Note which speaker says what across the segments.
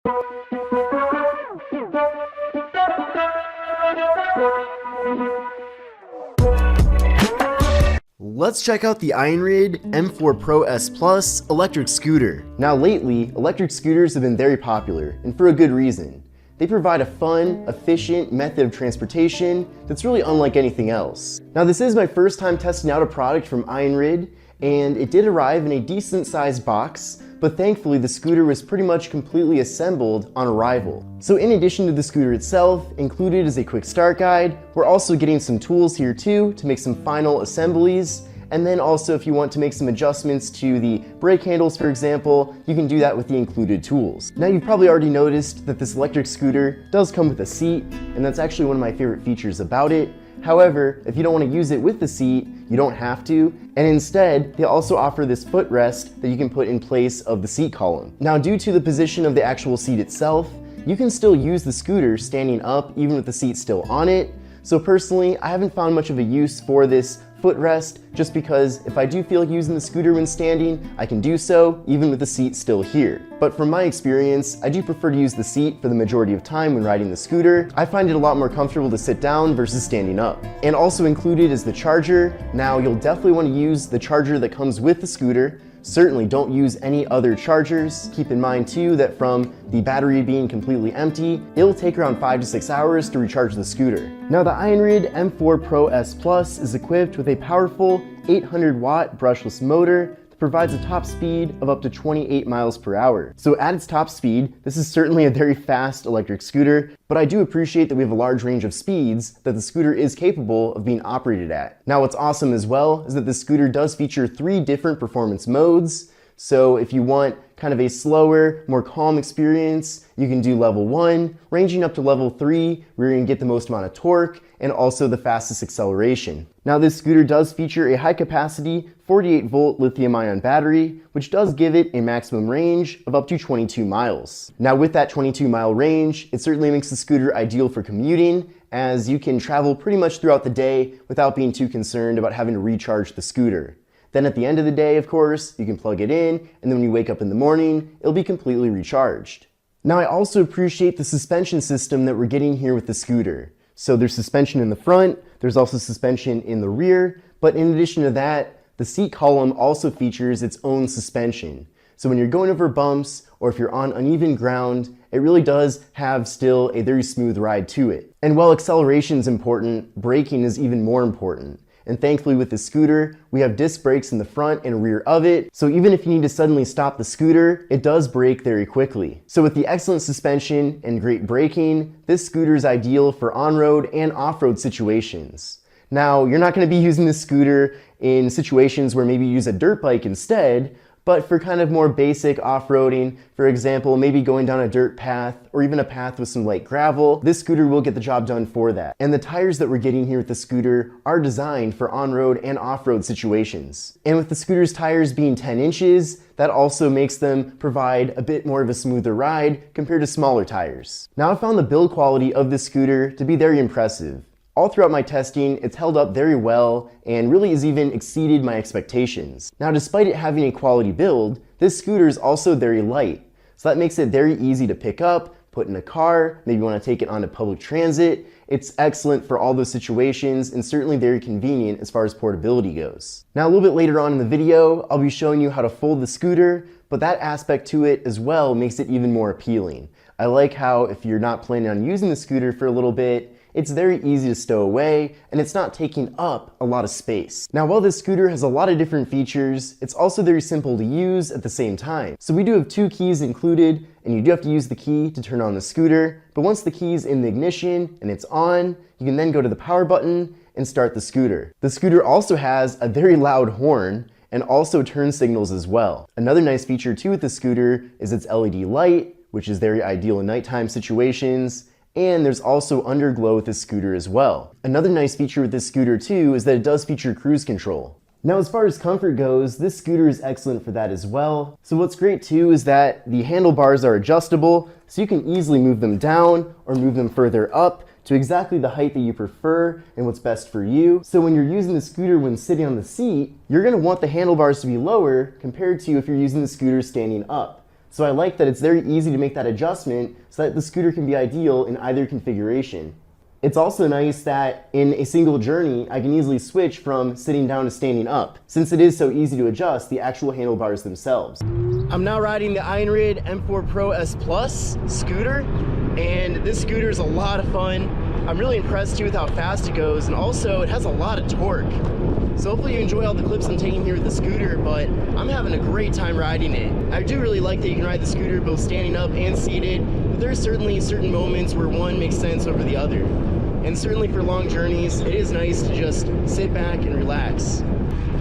Speaker 1: Let's check out the iENYRID M4 Pro S Plus electric scooter. Now lately, electric scooters have been very popular, and for a good reason. They provide a fun, efficient method of transportation that's really unlike anything else. Now this is my first time testing out a product from iENYRID, and it did arrive in a decent sized box, but thankfully the scooter was pretty much completely assembled on arrival. So in addition to the scooter itself, included is a quick start guide, we're also getting some tools here too to make some final assemblies. And then also if you want to make some adjustments to the brake handles, for example, you can do that with the included tools. Now you've probably already noticed that this electric scooter does come with a seat, and that's actually one of my favorite features about it. However, if you don't want to use it with the seat, you don't have to, and instead, they also offer this footrest that you can put in place of the seat column. Now due to the position of the actual seat itself, you can still use the scooter standing up even with the seat still on it. So personally, I haven't found much of a use for this footrest, just because if I do feel like using the scooter when standing, I can do so even with the seat still here. But from my experience, I do prefer to use the seat for the majority of time when riding the scooter. I find it a lot more comfortable to sit down versus standing up. And also included is the charger. Now you'll definitely want to use the charger that comes with the scooter. Certainly don't use any other chargers. Keep in mind too that from the battery being completely empty, it'll take around 5 to 6 hours to recharge the scooter. Now the iENYRID M4 Pro S Plus is equipped with a powerful 800-watt brushless motor that provides a top speed of up to 28 miles per hour. So at its top speed, this is certainly a very fast electric scooter, but I do appreciate that we have a large range of speeds that the scooter is capable of being operated at. Now what's awesome as well is that the scooter does feature 3 different performance modes. So if you want kind of a slower, more calm experience, you can do level 1, ranging up to level 3, where you can get the most amount of torque and also the fastest acceleration. Now this scooter does feature a high capacity 48-volt lithium-ion battery, which does give it a maximum range of up to 22 miles. Now with that 22-mile range, it certainly makes the scooter ideal for commuting, as you can travel pretty much throughout the day without being too concerned about having to recharge the scooter. Then at the end of the day, of course, you can plug it in, and then when you wake up in the morning, it'll be completely recharged. Now I also appreciate the suspension system that we're getting here with the scooter. So there's suspension in the front, there's also suspension in the rear, but in addition to that, the seat column also features its own suspension. So when you're going over bumps, or if you're on uneven ground, it really does have still a very smooth ride to it. And while acceleration is important, braking is even more important. And thankfully with the scooter, we have disc brakes in the front and rear of it, so even if you need to suddenly stop the scooter, it does brake very quickly. So with the excellent suspension and great braking, this scooter is ideal for on-road and off-road situations. Now, you're not going to be using this scooter in situations where maybe you use a dirt bike instead, but for kind of more basic off-roading, for example, maybe going down a dirt path or even a path with some light gravel, this scooter will get the job done for that. And the tires that we're getting here with the scooter are designed for on-road and off-road situations. And with the scooter's tires being 10 inches, that also makes them provide a bit more of a smoother ride compared to smaller tires. Now I found the build quality of this scooter to be very impressive. All throughout my testing, it's held up very well and really has even exceeded my expectations. Now, despite it having a quality build, this scooter is also very light. So that makes it very easy to pick up, put in a car, maybe you want to take it onto public transit. It's excellent for all those situations and certainly very convenient as far as portability goes. Now, a little bit later on in the video, I'll be showing you how to fold the scooter, but that aspect to it as well makes it even more appealing. I like how if you're not planning on using the scooter for a little bit, it's very easy to stow away, and it's not taking up a lot of space. Now, while this scooter has a lot of different features, it's also very simple to use at the same time. So we do have 2 keys included, and you do have to use the key to turn on the scooter, but once the key's in the ignition and it's on, you can then go to the power button and start the scooter. The scooter also has a very loud horn, and also turn signals as well. Another nice feature too with the scooter is its LED light, which is very ideal in nighttime situations, and there's also underglow with this scooter as well. Another nice feature with this scooter too is that it does feature cruise control. Now as far as comfort goes, this scooter is excellent for that as well. So what's great too is that the handlebars are adjustable, so you can easily move them down or move them further up to exactly the height that you prefer and what's best for you. So when you're using the scooter when sitting on the seat, you're going to want the handlebars to be lower compared to if you're using the scooter standing up. So I like that it's very easy to make that adjustment so that the scooter can be ideal in either configuration. It's also nice that in a single journey, I can easily switch from sitting down to standing up, since it is so easy to adjust the actual handlebars themselves. I'm now riding the iENYRID M4 Pro S Plus scooter, and this scooter is a lot of fun. I'm really impressed too with how fast it goes, and also it has a lot of torque. So hopefully you enjoy all the clips I'm taking here with the scooter, but I'm having a great time riding it. I do really like that you can ride the scooter both standing up and seated, but there are certainly certain moments where one makes sense over the other. And certainly for long journeys, it is nice to just sit back and relax.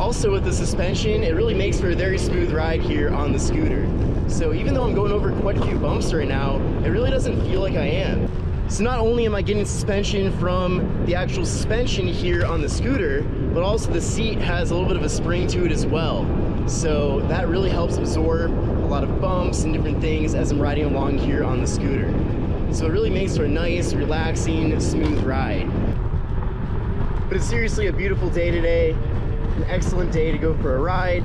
Speaker 1: Also with the suspension, it really makes for a very smooth ride here on the scooter. So even though I'm going over quite a few bumps right now, it really doesn't feel like I am. So not only am I getting suspension from the actual suspension here on the scooter, but also the seat has a little bit of a spring to it as well. So that really helps absorb a lot of bumps and different things as I'm riding along here on the scooter. So it really makes for a nice, relaxing, smooth ride. But it's seriously a beautiful day today, an excellent day to go for a ride.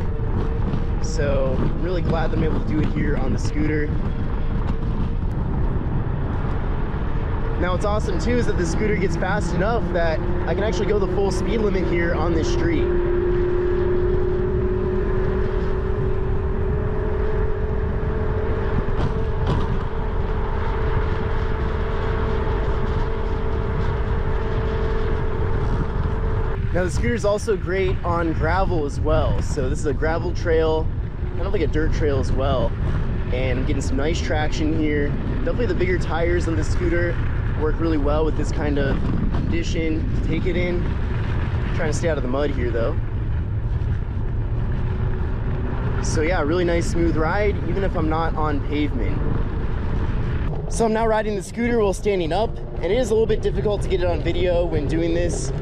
Speaker 1: So I'm really glad that I'm able to do it here on the scooter. Now what's awesome too is that the scooter gets fast enough that I can actually go the full speed limit here on this street. Now the scooter is also great on gravel as well. So this is a gravel trail, kind of like a dirt trail as well. And I'm getting some nice traction here. Definitely the bigger tires on the scooter work really well with this kind of condition to take it in. I'm trying to stay out of the mud here though. So yeah, really nice smooth ride, even if I'm not on pavement. So I'm now riding the scooter while standing up, and it is a little bit difficult to get it on video when doing this.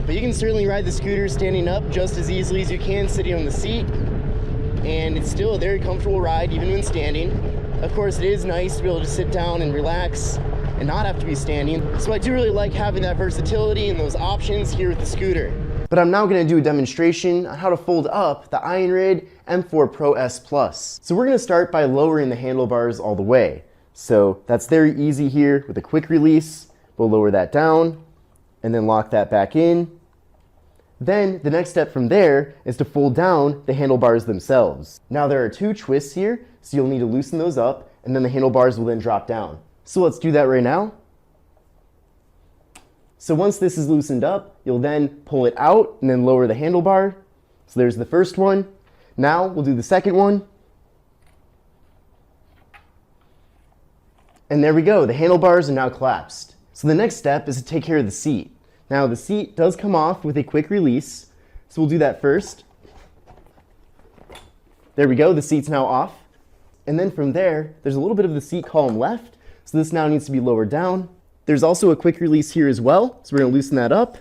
Speaker 1: But you can certainly ride the scooter standing up just as easily as you can sitting on the seat. And it's still a very comfortable ride even when standing. Of course, it is nice to be able to sit down and relax and not have to be standing. So I do really like having that versatility and those options here with the scooter. But I'm now gonna do a demonstration on how to fold up the iENYRID M4 Pro S Plus. So we're gonna start by lowering the handlebars all the way. So that's very easy here with a quick release. We'll lower that down and then lock that back in. Then the next step from there is to fold down the handlebars themselves. Now there are two twists here, so you'll need to loosen those up, and then the handlebars will then drop down. So let's do that right now. So once this is loosened up, you'll then pull it out and then lower the handlebar. So there's the first one. Now we'll do the second one. And there we go, the handlebars are now collapsed. So the next step is to take care of the seat. Now the seat does come off with a quick release, so we'll do that first. There we go, the seat's now off. And then from there, there's a little bit of the seat column left, so this now needs to be lowered down. There's also a quick release here as well, so we're gonna loosen that up.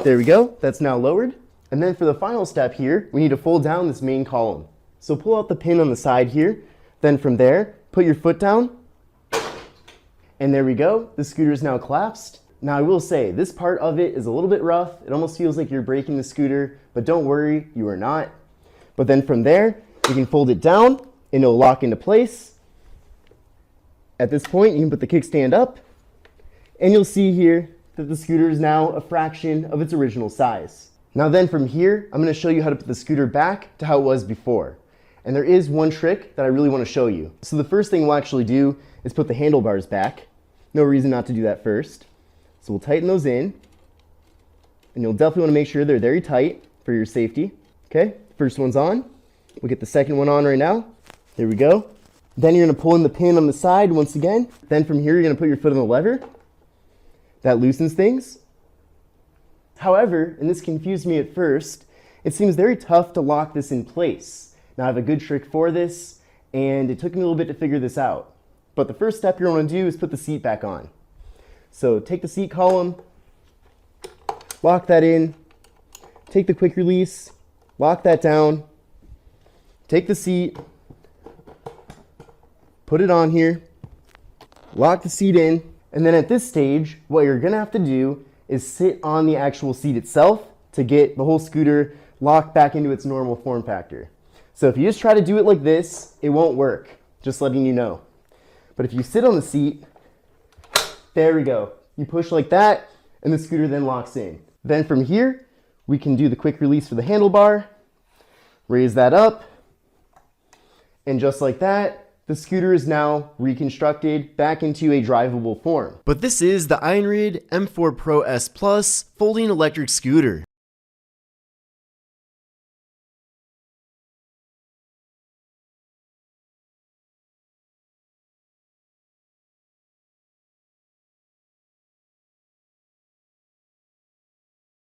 Speaker 1: There we go, that's now lowered. And then for the final step here, we need to fold down this main column. So pull out the pin on the side here, then from there, put your foot down. And there we go, the scooter is now collapsed. Now I will say, this part of it is a little bit rough. It almost feels like you're breaking the scooter, but don't worry, you are not. But then from there, you can fold it down and it'll lock into place. At this point, you can put the kickstand up, and you'll see here that the scooter is now a fraction of its original size. Now then from here, I'm gonna show you how to put the scooter back to how it was before. And there is one trick that I really wanna show you. So the first thing we'll actually do is put the handlebars back. No reason not to do that first. So we'll tighten those in, and you'll definitely wanna make sure they're very tight for your safety. Okay, first one's on. We'll get the second one on right now. There we go. Then you're gonna pull in the pin on the side once again. Then from here, you're gonna put your foot on the lever. That loosens things. However, and this confused me at first, it seems very tough to lock this in place. Now I have a good trick for this, and it took me a little bit to figure this out. But the first step you're gonna do is put the seat back on. So take the seat column, lock that in, take the quick release, lock that down, take the seat, put it on here, lock the seat in, and then at this stage, what you're gonna have to do is sit on the actual seat itself to get the whole scooter locked back into its normal form factor. So if you just try to do it like this, it won't work, just letting you know. But if you sit on the seat, there we go. You push like that, and the scooter then locks in. Then from here, we can do the quick release for the handlebar, raise that up, and just like that, the scooter is now reconstructed back into a drivable form. But this is the iENYRID M4 Pro S Plus folding electric scooter.